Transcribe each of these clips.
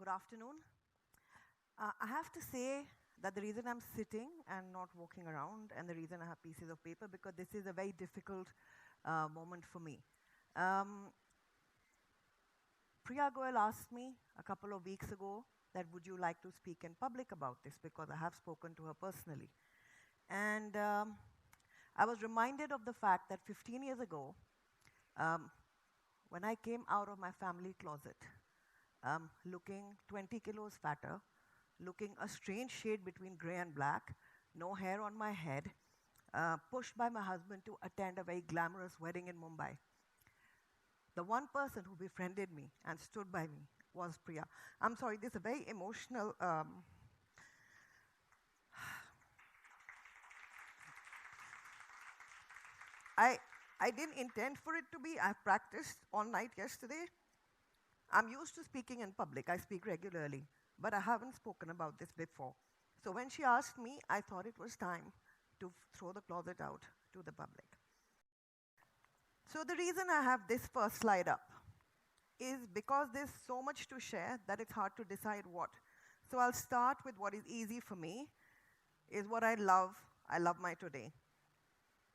Good afternoon. I have to say that the reason I'm sitting and not walking around, and the reason I have pieces of paper, because this is a very difficult moment for me. Um, Priya Goyal asked me a couple of weeks ago that would you like to speak in public about this, because I have spoken to her personally. And I was reminded of the fact that 15 years ago, um, when I came out of my family closet, looking 20 kilos fatter, looking a strange shade between gray and black, no hair on my head, pushed by my husband to attend a very glamorous wedding in Mumbai. The one person who befriended me and stood by me was Priya. I'm sorry, this is a very emotional. I, I didn't intend for it to be. I practiced all night yesterday. I'm used to speaking in public. I speak regularly, but I haven't spoken about this before. So when she asked me, I thought it was time to throw the closet out to the public. So the reason I have this first slide up is because there's so much to share that it's hard to decide what. So I'll start with what is easy for me, is what I love. I love my today.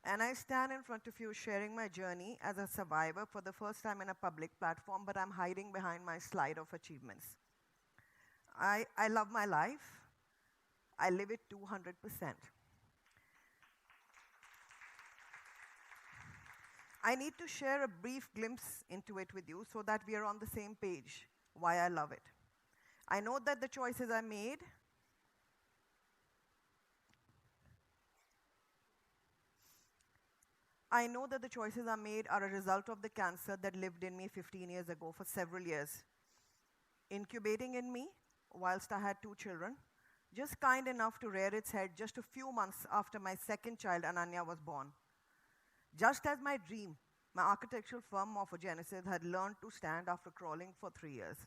And I stand in front of you sharing my journey as a survivor for the first time in a public platform, but I'm hiding behind my slide of achievements. I love my life. I live it 200%. I need to share a brief glimpse into it with you so that we are on the same page, why I love it. I know that the choices I made are a result of the cancer that lived in me 15 years ago for several years, incubating in me whilst I had 2 children, just kind enough to rear its head just a few months after my second child, Ananya, was born. Just as my dream, my architectural firm, Morphogenesis, had learned to stand after crawling for 3 years.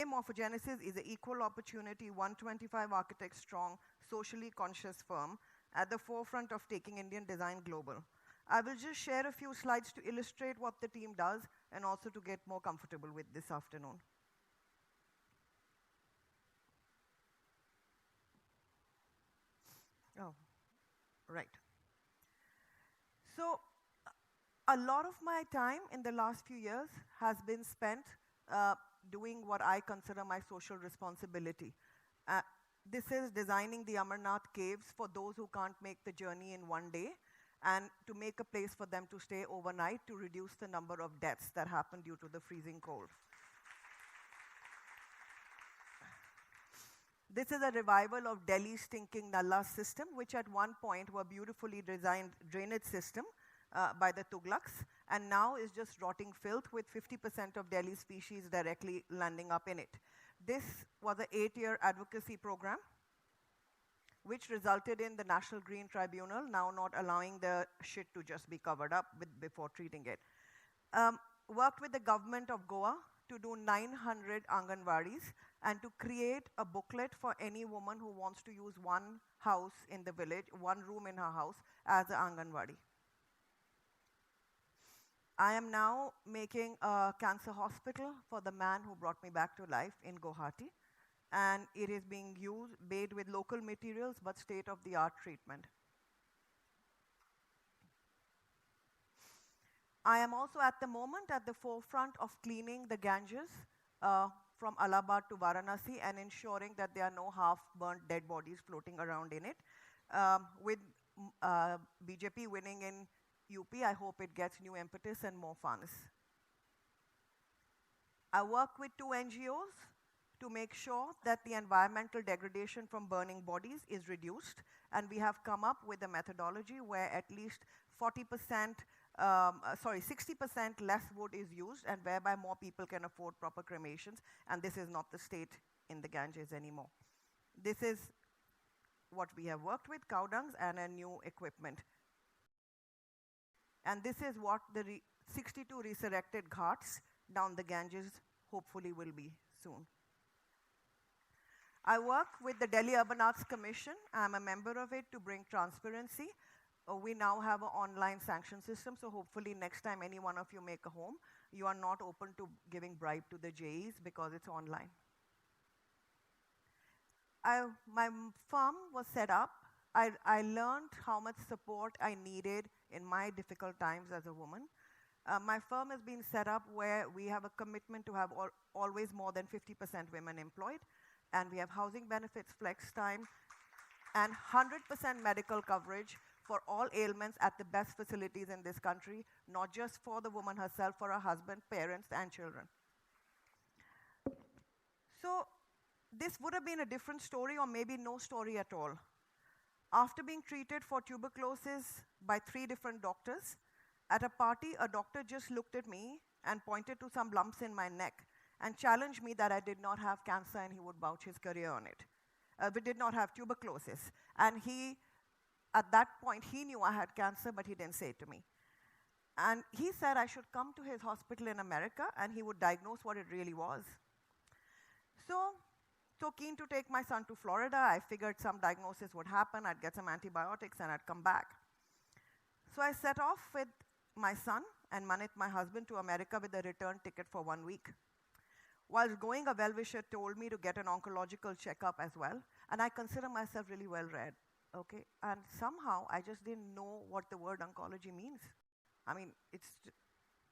Morphogenesis is an equal opportunity, 125 architects strong, socially conscious firm at the forefront of taking Indian design global. I will just share a few slides to illustrate what the team does and also to get more comfortable with this afternoon. Oh, right. So, a lot of my time in the last few years has been spent doing what I consider my social responsibility. This is designing the Amarnath caves for those who can't make the journey in one day, and to make a place for them to stay overnight to reduce the number of deaths that happen due to the freezing cold. This is a revival of Delhi's stinking Nalla system, which at one point were beautifully designed drainage system by the Tughlaqs, and now is just rotting filth with 50% of Delhi species directly landing up in it. This was an 8-year advocacy program, which resulted in the National Green Tribunal now not allowing the shit to just be covered up before treating it. Worked with the government of Goa to do 900 Anganwadis and to create a booklet for any woman who wants to use one house in the village, one room in her house as an Anganwadi. I am now making a cancer hospital for the man who brought me back to life in Guwahati, and it is being made with local materials but state-of-the-art treatment. I am also at the moment at the forefront of cleaning the Ganges from Allahabad to Varanasi and ensuring that there are no half-burnt dead bodies floating around in it. With BJP winning in UP, I hope it gets new impetus and more funds. I work with 2 NGOs to make sure that the environmental degradation from burning bodies is reduced, and we have come up with a methodology where at least 60% less wood is used, and whereby more people can afford proper cremations, and this is not the state in the Ganges anymore. This is what we have worked with, cow dungs and a new equipment. And this is what the 62 resurrected ghats down the Ganges hopefully will be soon. I work with the Delhi Urban Arts Commission. I'm a member of it to bring transparency. We now have an online sanction system, so hopefully next time any one of you make a home, you are not open to giving bribe to the JEs because it's online. my firm was set up. I learned how much support I needed in my difficult times as a woman. My firm has been set up where we have a commitment to have always more than 50% women employed, and we have housing benefits, flex time, and 100% medical coverage for all ailments at the best facilities in this country, not just for the woman herself, for her husband, parents, and children. So this would have been a different story or maybe no story at all. After being treated for tuberculosis by 3 different doctors, at a party, a doctor just looked at me and pointed to some lumps in my neck and challenged me that I did not have cancer and he would vouch his career on it. We did not have tuberculosis. And at that point, he knew I had cancer, but he didn't say it to me. And he said I should come to his hospital in America and he would diagnose what it really was. So keen to take my son to Florida. I figured some diagnosis would happen, I'd get some antibiotics, and I'd come back. So I set off with my son and Manit, my husband, to America with a return ticket for 1 week. While going, a well-wisher told me to get an oncological checkup as well, and I consider myself really well-read, okay? And somehow, I just didn't know what the word oncology means. I mean,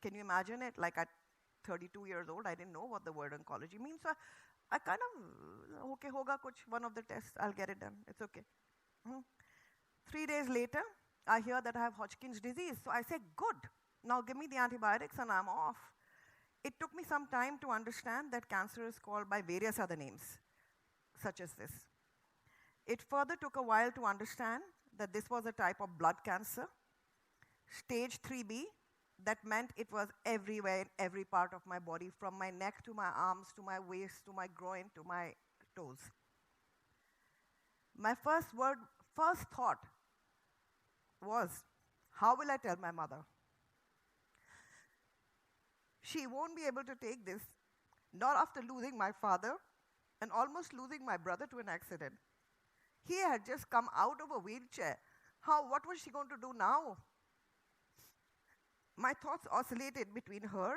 can you imagine it? Like at 32 years old, I didn't know what the word oncology means. So I kind of, okay, hoga kuch, one of the tests, I'll get it done, it's okay. 3 days later, I hear that I have Hodgkin's disease. So I say, good, now give me the antibiotics and I'm off. It took me some time to understand that cancer is called by various other names, such as this. It further took a while to understand that this was a type of blood cancer, stage 3B, that meant it was everywhere in every part of my body, from my neck to my arms, to my waist, to my groin, to my toes. My first thought was, how will I tell my mother? She won't be able to take this, not after losing my father and almost losing my brother to an accident. He had just come out of a wheelchair. What was she going to do now? My thoughts oscillated between her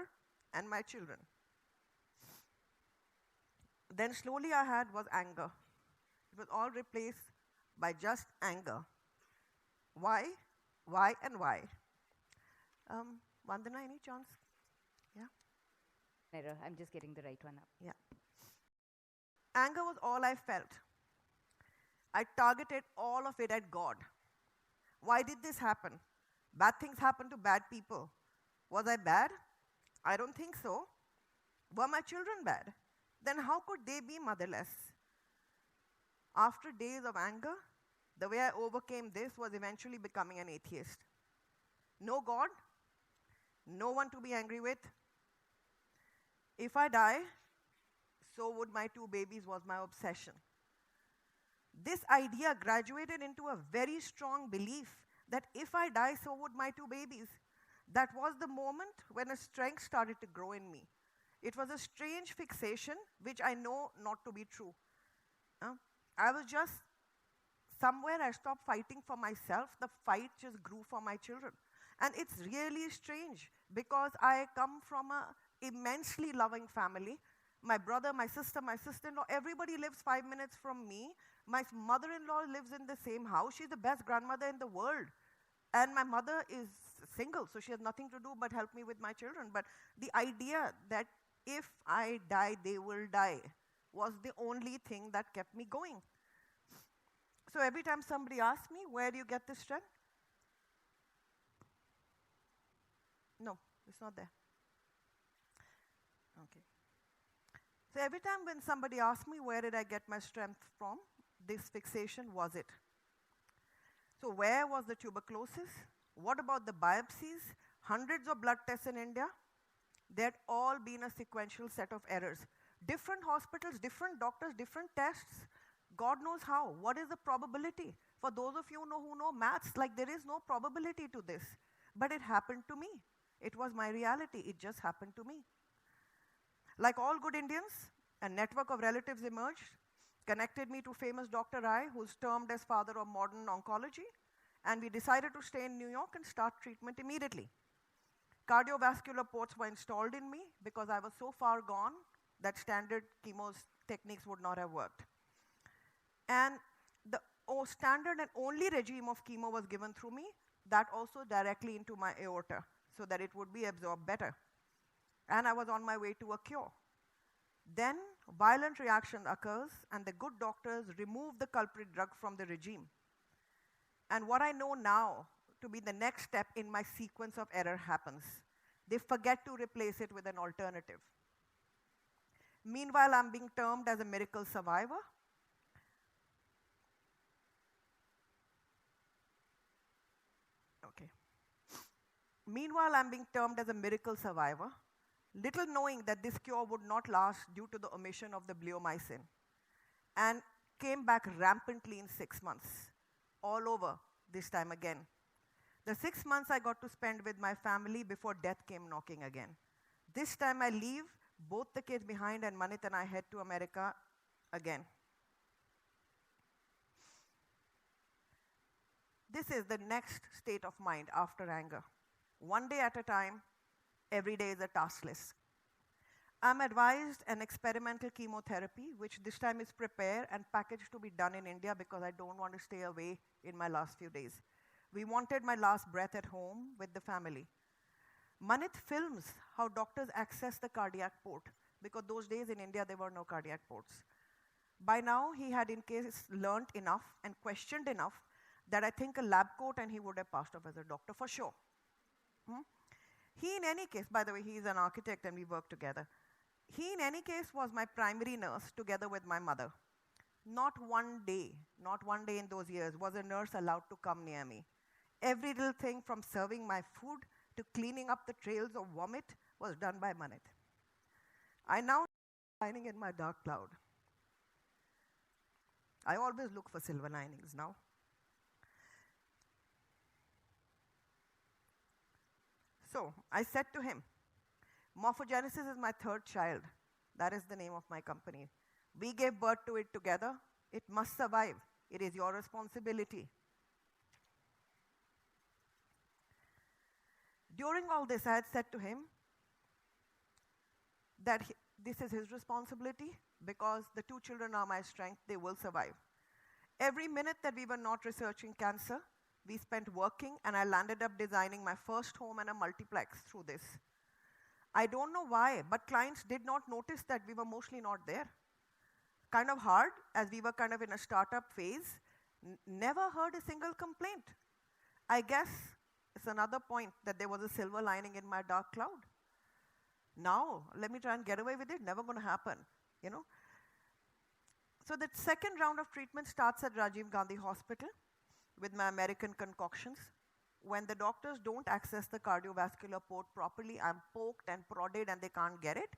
and my children. Then slowly I had was anger. It was all replaced by just anger. Why? Why and why? Vandana, any chance? Yeah? I'm just getting the right one up. Yeah. Anger was all I felt. I targeted all of it at God. Why did this happen? Bad things happen to bad people. Was I bad? I don't think so. Were my children bad? Then how could they be motherless? After days of anger, the way I overcame this was eventually becoming an atheist. No God, no one to be angry with. If I die, so would my 2 babies was my obsession. This idea graduated into a very strong belief that if I die, so would my 2 babies. That was the moment when a strength started to grow in me. It was a strange fixation, which I know not to be true. I was just somewhere I stopped fighting for myself. The fight just grew for my children. And it's really strange because I come from an immensely loving family. My brother, my sister-in-law, everybody lives 5 minutes from me. My mother-in-law lives in the same house. She's the best grandmother in the world. And my mother is single, so she has nothing to do but help me with my children. But the idea that if I die, they will die was the only thing that kept me going. So every time somebody asks me, where do you get this strength? No, it's not there. Okay. So every time when somebody asks me, where did I get my strength from, this fixation was it. So where was the tuberculosis? What about the biopsies? Hundreds of blood tests in India. They had all been a sequential set of errors. Different hospitals, different doctors, different tests. God knows how. What is the probability? For those of you who know maths, like there is no probability to this. But it happened to me. It was my reality. It just happened to me. Like all good Indians, a network of relatives emerged, connected me to famous Dr. Rai, who's termed as father of modern oncology, and we decided to stay in New York and start treatment immediately. Cardiovascular ports were installed in me because I was so far gone that standard chemo techniques would not have worked. And the standard and only regime of chemo was given through me, that also directly into my aorta, so that it would be absorbed better. And I was on my way to a cure. Then violent reaction occurs and the good doctors remove the culprit drug from the regime. And what I know now to be the next step in my sequence of error happens. They forget to replace it with an alternative. Meanwhile, I'm being termed as a miracle survivor. Okay. Meanwhile, I'm being termed as a miracle survivor, little knowing that this cure would not last due to the omission of the bleomycin, and came back rampantly in 6 months, all over this time again. The 6 months I got to spend with my family before death came knocking again. This time I leave both the kids behind and Manit and I head to America again. This is the next state of mind after anger. One day at a time, every day is a task list. I'm advised an experimental chemotherapy, which this time is prepared and packaged to be done in India because I don't want to stay away in my last few days. We wanted my last breath at home with the family. Manit films how doctors access the cardiac port, because those days in India there were no cardiac ports. By now, he had in case learnt enough and questioned enough that I think a lab coat and he would have passed off as a doctor for sure. He in any case, by the way, he is an architect and we work together. He in any case was my primary nurse together with my mother. Not one day in those years was a nurse allowed to come near me. Every little thing from serving my food to cleaning up the trails of vomit was done by Manit. I now lining in my dark cloud. I always look for silver linings now. So I said to him, Morphogenesis is my third child. That is the name of my company. We gave birth to it together. It must survive. It is your responsibility. During all this, I had said to him that this is his responsibility because the two children are my strength. They will survive. Every minute that we were not researching cancer, we spent working, and I landed up designing my first home and a multiplex through this. I don't know why, but clients did not notice that we were mostly not there. Kind of hard, as we were kind of in a startup phase. Never heard a single complaint. I guess it's another point that there was a silver lining in my dark cloud. Now, let me try and get away with it. Never going to happen, you know. So the second round of treatment starts at Rajiv Gandhi Hospital with my American concoctions. When the doctors don't access the cardiovascular port properly, I'm poked and prodded and they can't get it.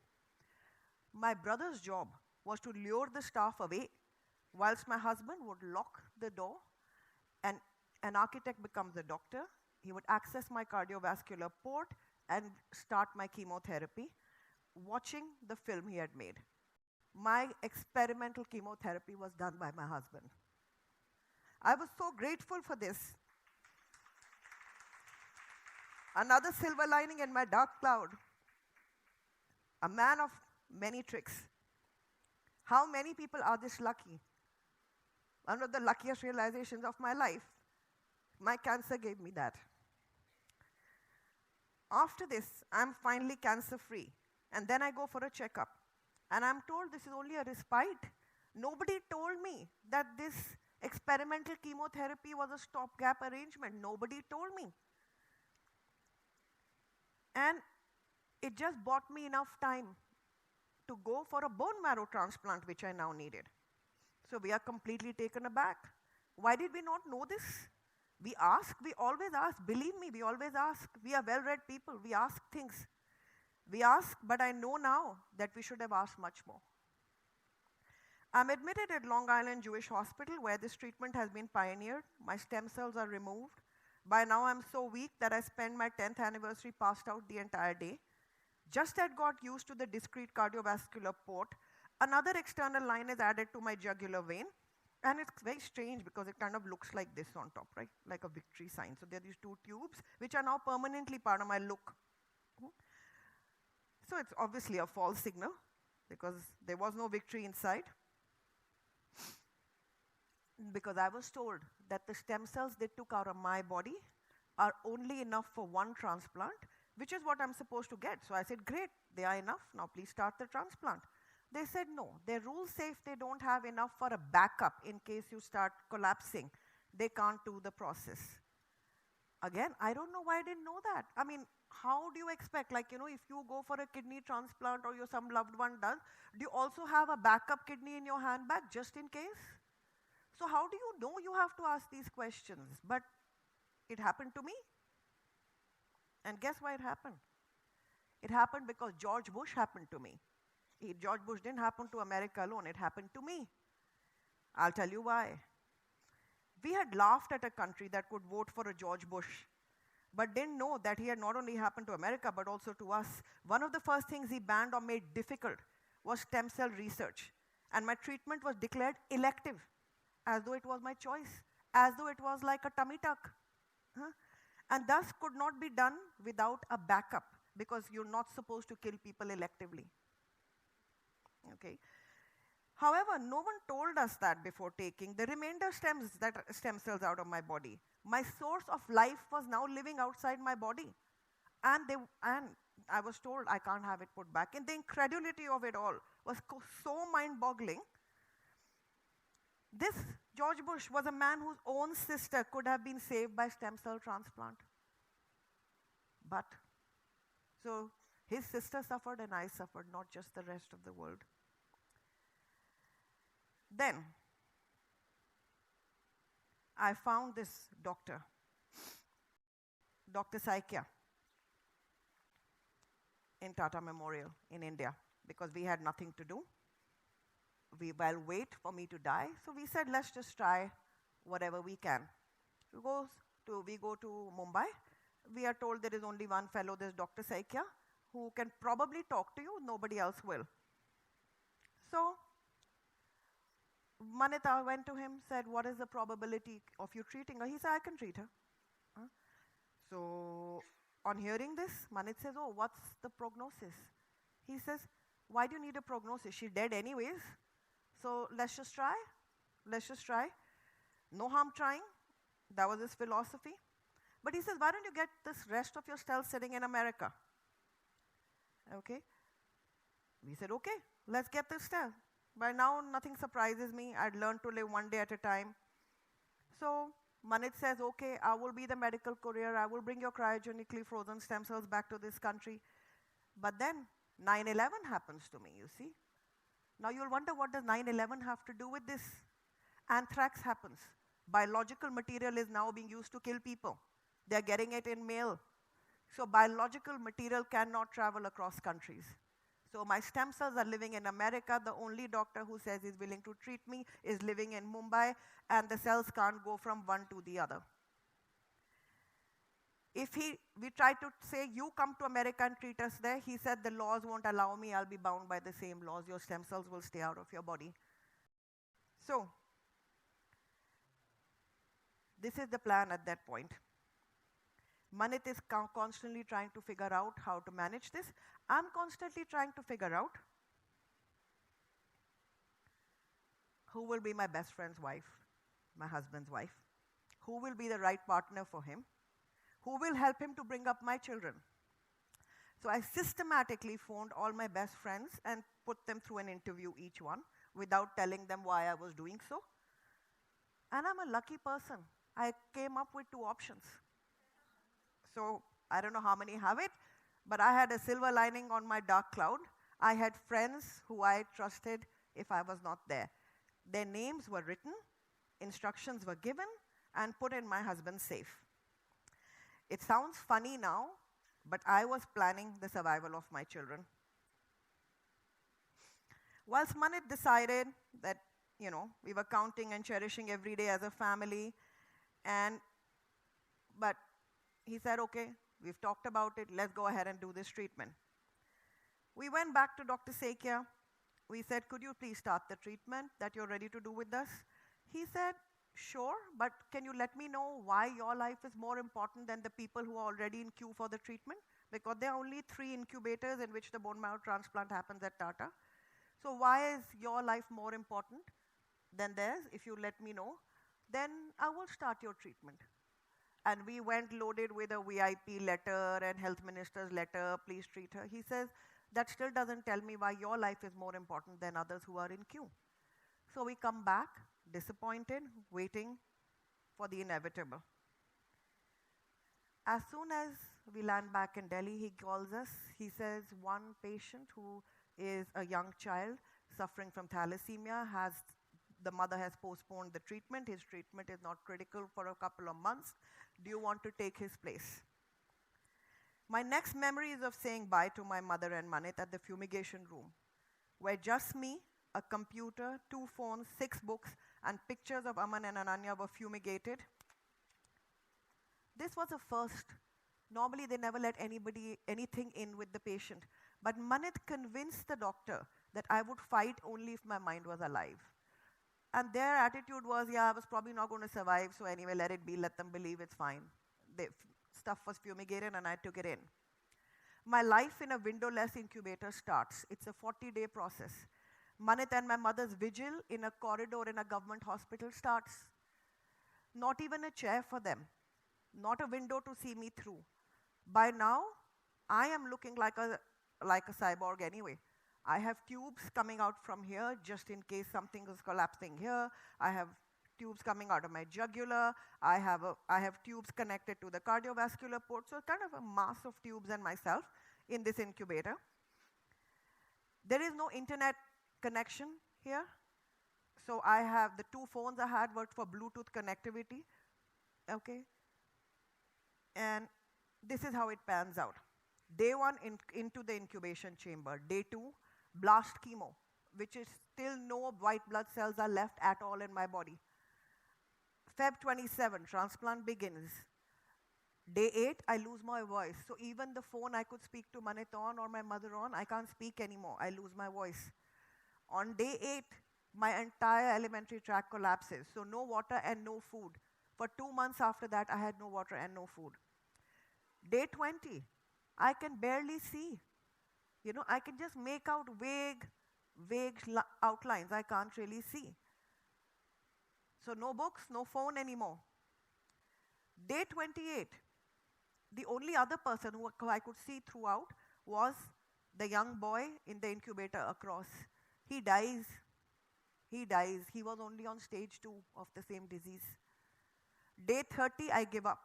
My brother's job was to lure the staff away, whilst my husband would lock the door and an architect becomes a doctor. He would access my cardiovascular port and start my chemotherapy, watching the film he had made. My experimental chemotherapy was done by my husband. I was so grateful for this. Another silver lining in my dark cloud. A man of many tricks. How many people are this lucky? One of the luckiest realizations of my life. My cancer gave me that. After this, I'm finally cancer-free. And then I go for a checkup. And I'm told this is only a respite. Nobody told me that this experimental chemotherapy was a stopgap arrangement. Nobody told me. And it just bought me enough time to go for a bone marrow transplant, which I now needed. So we are completely taken aback. Why did we not know this? We ask, we always ask. Believe me, we always ask. We are well-read people. We ask things. We ask, but I know now that we should have asked much more. I'm admitted at Long Island Jewish Hospital where this treatment has been pioneered. My stem cells are removed. By now I'm so weak that I spend my 10th anniversary passed out the entire day. Just as I got used to the discrete cardiovascular port, another external line is added to my jugular vein. And it's very strange because it kind of looks like this on top, right? Like a victory sign. So there are these two tubes which are now permanently part of my look. So it's obviously a false signal because there was no victory inside. because I was told that the stem cells they took out of my body are only enough for one transplant, which is what I'm supposed to get. So I said, great, they are enough. Now please start the transplant. They said, no, their rule says they don't have enough for a backup in case you start collapsing. They can't do the process. Again, I don't know why I didn't know that. I mean, how do you expect, like, if you go for a kidney transplant or your some loved one does, do you also have a backup kidney in your handbag just in case? So how do you know you have to ask these questions? But it happened to me. And guess why it happened? It happened because George Bush happened to me. George Bush didn't happen to America alone, it happened to me. I'll tell you why. We had laughed at a country that could vote for a George Bush, but didn't know that he had not only happened to America, but also to us. One of the first things he banned or made difficult was stem cell research. And my treatment was declared elective, as though it was my choice, as though it was like a tummy tuck. Huh? And thus could not be done without a backup, because you're not supposed to kill people electively. Okay. However, no one told us that before taking the remainder stem cells out of my body. My source of life was now living outside my body. And I was told I can't have it put back. And the incredulity of it all was so mind-boggling. This George Bush was a man whose own sister could have been saved by stem cell transplant. But, so his sister suffered and I suffered, not just the rest of the world. Then, I found this doctor, Dr. Saikia, in Tata Memorial in India, because we had nothing to do. We will wait for me to die, so we said, let's just try whatever we can. We go to Mumbai. We are told there is only one fellow, this Dr. Saikia, who can probably talk to you, nobody else will. So, Manita went to him, said, what is the probability of you treating her? He said, I can treat her. So, on hearing this, Manit says, oh, what's the prognosis? He says, why do you need a prognosis? She's dead anyways. So, let's just try. Let's just try. No harm trying. That was his philosophy. But he says, why don't you get this rest of your cells sitting in America? Okay. We said, okay, let's get this cell. By now, nothing surprises me. I'd learned to live one day at a time. So Manit says, okay, I will be the medical courier. I will bring your cryogenically frozen stem cells back to this country. But then 9/11 happens to me, you see. Now you'll wonder, what does 9/11 have to do with this? Anthrax happens. Biological material is now being used to kill people. They're getting it in mail. So biological material cannot travel across countries. So my stem cells are living in America. The only doctor who says he's willing to treat me is living in Mumbai, and the cells can't go from one to the other. If we try to say, you come to America and treat us there, he said, the laws won't allow me, I'll be bound by the same laws. Your stem cells will stay out of your body. So, this is the plan at that point. Manit is constantly trying to figure out how to manage this. I'm constantly trying to figure out who will be my best friend's wife, my husband's wife, who will be the right partner for him, who will help him to bring up my children. So I systematically phoned all my best friends and put them through an interview, each one, without telling them why I was doing so. And I'm a lucky person. I came up with 2 options. So I don't know how many have it, but I had a silver lining on my dark cloud. I had friends who I trusted if I was not there. Their names were written, instructions were given, and put in my husband's safe. It sounds funny now, but I was planning the survival of my children. Whilst Manit decided that, we were counting and cherishing every day as a family, but he said, okay, we've talked about it, let's go ahead and do this treatment. We went back to Dr. Saikia. We said, could you please start the treatment that you're ready to do with us? He said, sure, but can you let me know why your life is more important than the people who are already in queue for the treatment? Because there are only 3 incubators in which the bone marrow transplant happens at Tata. So why is your life more important than theirs, if you let me know? then I will start your treatment. And we went loaded with a VIP letter and health minister's letter, please treat her. He says, that still doesn't tell me why your life is more important than others who are in queue. So we come back, disappointed, waiting for the inevitable. As soon as we land back in Delhi, he calls us. He says one patient who is a young child suffering from thalassemia the mother has postponed the treatment. His treatment is not critical for a couple of months. Do you want to take his place? My next memory is of saying bye to my mother and Manit at the fumigation room, where just me, a computer, 2 phones, 6 books, and pictures of Aman and Ananya were fumigated. This was a first. Normally, they never let anything in with the patient. But Manit convinced the doctor that I would fight only if my mind was alive. And their attitude was, yeah, I was probably not going to survive, so anyway, let it be, let them believe it's fine. The stuff was fumigated and I took it in. My life in a windowless incubator starts. It's a 40-day process. Manit and my mother's vigil in a corridor in a government hospital starts. Not even a chair for them. Not a window to see me through. By now, I am looking like a cyborg anyway. I have tubes coming out from here just in case something is collapsing here. I have tubes coming out of my jugular. I have tubes connected to the cardiovascular port. So kind of a mass of tubes and myself in this incubator. There is no internet connection here. So I have the 2 phones I had worked for Bluetooth connectivity. Okay. And this is how it pans out. Day 1 into the incubation chamber. Day 2, blast chemo, which is still no white blood cells are left at all in my body. Feb 27, transplant begins. Day 8, I lose my voice. So even the phone I could speak to Manit on or my mother on, I can't speak anymore. I lose my voice. On day 8, my entire alimentary tract collapses. So no water and no food. For 2 months after that, I had no water and no food. Day 20, I can barely see. You know, I can just make out vague outlines. I can't really see. So no books, no phone anymore. Day 28, the only other person who I could see throughout was the young boy in the incubator across. He dies. He dies. He was only on stage 2 of the same disease. Day 30, I give up.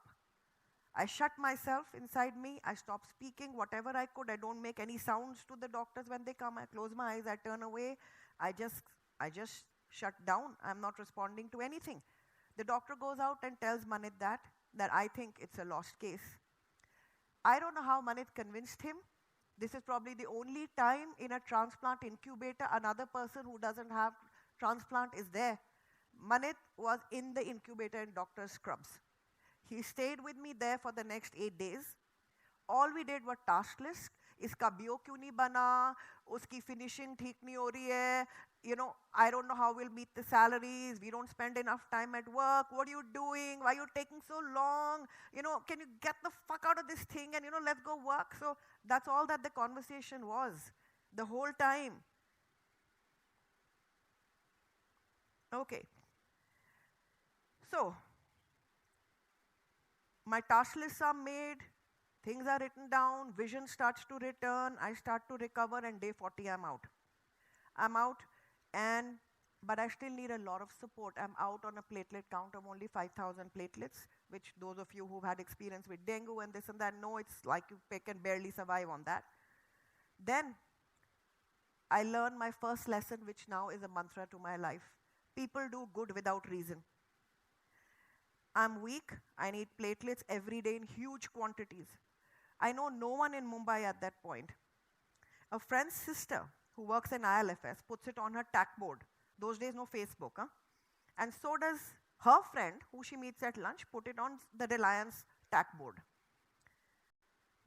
I shut myself inside me. I stop speaking whatever I could. I don't make any sounds to the doctors when they come. I close my eyes. I turn away. I just shut down. I'm not responding to anything. The doctor goes out and tells Manit that I think it's a lost case. I don't know how Manit convinced him. This is probably the only time in a transplant incubator another person who doesn't have transplant is there. Manit was in the incubator in doctor's scrubs. He stayed with me there for the next 8 days. All we did was task list. Iska bio kyun nahi bana? Uski finishing theek nahi ho rahi hai. You know, I don't know how we'll meet the salaries. We don't spend enough time at work. What are you doing? Why are you taking so long? You know, can you get the fuck out of this thing and, you know, let's go work? So that's all that the conversation was the whole time. Okay. So, my task lists are made, things are written down, vision starts to return, I start to recover, and day 40, I'm out. I'm out, but I still need a lot of support. I'm out on a platelet count of only 5,000 platelets, which those of you who've had experience with dengue and this and that know it's like you can barely survive on that. Then, I learned my first lesson, which now is a mantra to my life. People do good without reason. I'm weak. I need platelets every day in huge quantities. I know no one in Mumbai at that point. A friend's sister who works in ILFS puts it on her tack board. Those days, no Facebook. Huh? And so does her friend, who she meets at lunch, put it on the Reliance tack board.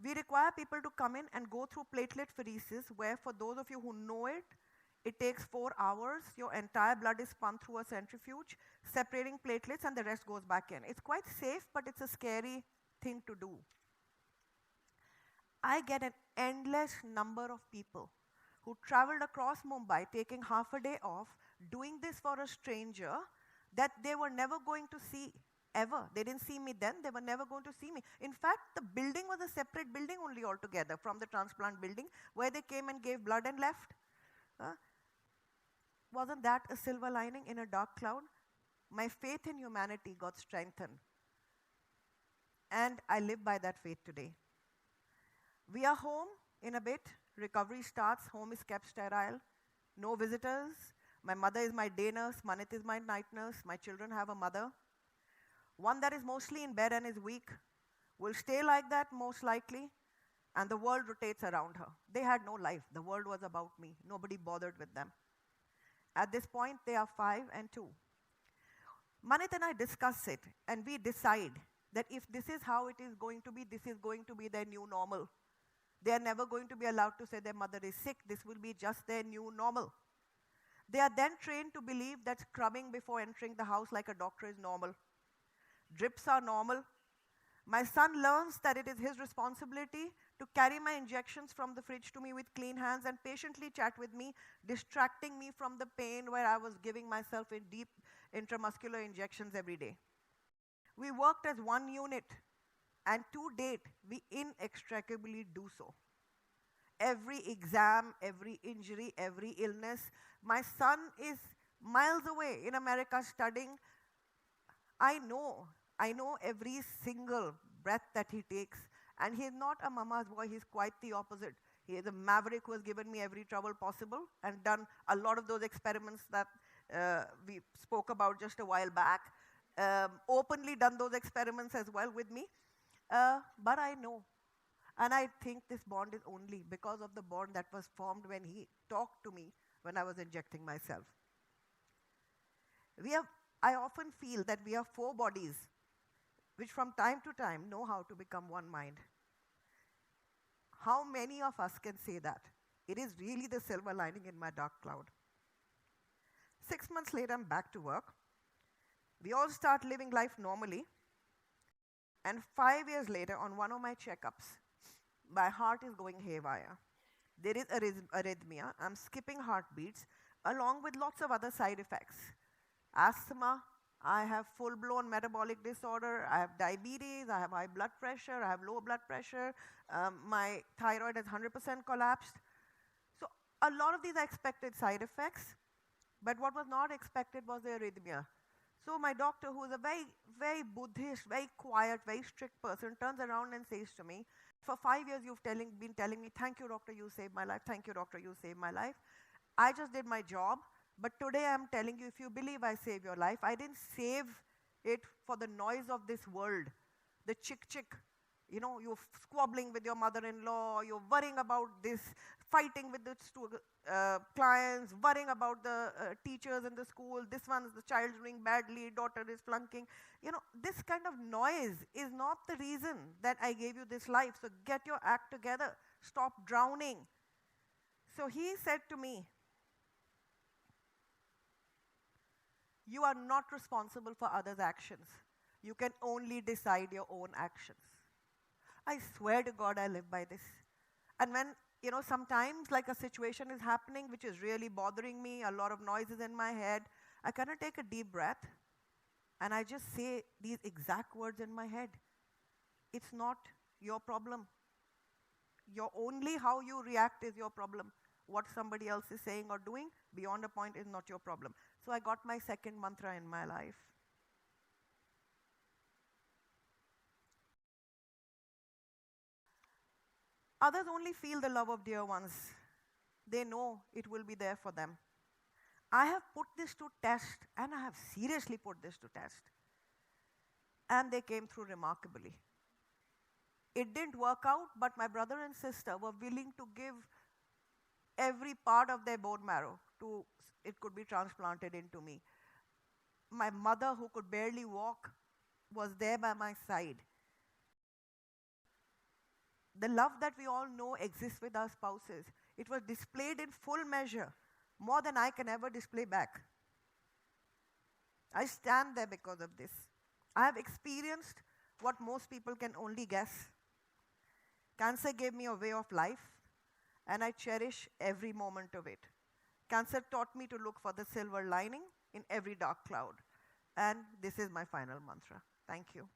We require people to come in and go through platelet pheresis, where for those of you who know it, it takes 4 hours. Your entire blood is pumped through a centrifuge, separating platelets, and the rest goes back in. It's quite safe, but it's a scary thing to do. I get an endless number of people who traveled across Mumbai, taking half a day off, doing this for a stranger. that they were never going to see ever. They didn't see me then, they were never going to see me. In fact, the building was a separate building only altogether from the transplant building where they came and gave blood and left. Wasn't that a silver lining in a dark cloud? My faith in humanity got strengthened. And I live by that faith today. We are home in a bit. Recovery starts. Home is kept sterile. No visitors. My mother is my day nurse. Manit is my night nurse. My children have a mother. One that is mostly in bed and is weak. Will stay like that most likely. And the world rotates around her. They had no life. The world was about me. Nobody bothered with them. At this point, they are 5 and 2. Manit and I discuss it, and we decide that if this is how it is going to be, this is going to be their new normal. They are never going to be allowed to say their mother is sick. This will be just their new normal. They are then trained to believe that scrubbing before entering the house like a doctor is normal. Drips are normal. My son learns that it is his responsibility to carry my injections from the fridge to me with clean hands and patiently chat with me, distracting me from the pain where I was giving myself in deep intramuscular injections every day. We worked as one unit, and to date, we inextricably do so. Every exam, every injury, every illness, my son is miles away in America studying. I know every single breath that he takes. And he's not a mama's boy, he's quite the opposite. He is a maverick who has given me every trouble possible and done a lot of those experiments that we spoke about just a while back. Openly done those experiments as well with me. But I know. And I think this bond is only because of the bond that was formed when he talked to me when I was injecting myself. I often feel that we are 4 bodies which from time to time know how to become one mind. How many of us can say that? It is really the silver lining in my dark cloud. 6 months later, I'm back to work. We all start living life normally. And 5 years later, on one of my checkups, my heart is going haywire. There is arrhythmia. I'm skipping heartbeats, along with lots of other side effects. Asthma, I have full-blown metabolic disorder, I have diabetes, I have high blood pressure, I have low blood pressure, my thyroid has 100% collapsed. So a lot of these are expected side effects, but what was not expected was the arrhythmia. So my doctor, who is a very, very Buddhist, very quiet, very strict person, turns around and says to me, for 5 years you've been telling me, thank you doctor, you saved my life, thank you doctor, you saved my life. I just did my job. But today I'm telling you, if you believe I saved your life, I didn't save it for the noise of this world. The chick, you're squabbling with your mother-in-law, you're worrying about this, fighting with the clients, worrying about the teachers in the school, this one is the child doing badly, daughter is flunking. This kind of noise is not the reason that I gave you this life. So get your act together, stop drowning. So he said to me, you are not responsible for others' actions. You can only decide your own actions. I swear to God I live by this. And when, sometimes like a situation is happening which is really bothering me, a lot of noises in my head, I kind of take a deep breath and I just say these exact words in my head. It's not your problem. Only how you react is your problem. What somebody else is saying or doing beyond a point is not your problem. So I got my second mantra in my life. Others only feel the love of dear ones. They know it will be there for them. I have put this to test, and I have seriously put this to test. And they came through remarkably. It didn't work out, but my brother and sister were willing to give every part of their bone marrow it could be transplanted into me. My mother, who could barely walk, was there by my side. The love that we all know exists with our spouses, it was displayed in full measure, more than I can ever display back. I stand there because of this. I have experienced what most people can only guess. Cancer gave me a way of life, and I cherish every moment of it. Cancer taught me to look for the silver lining in every dark cloud. And this is my final mantra. Thank you.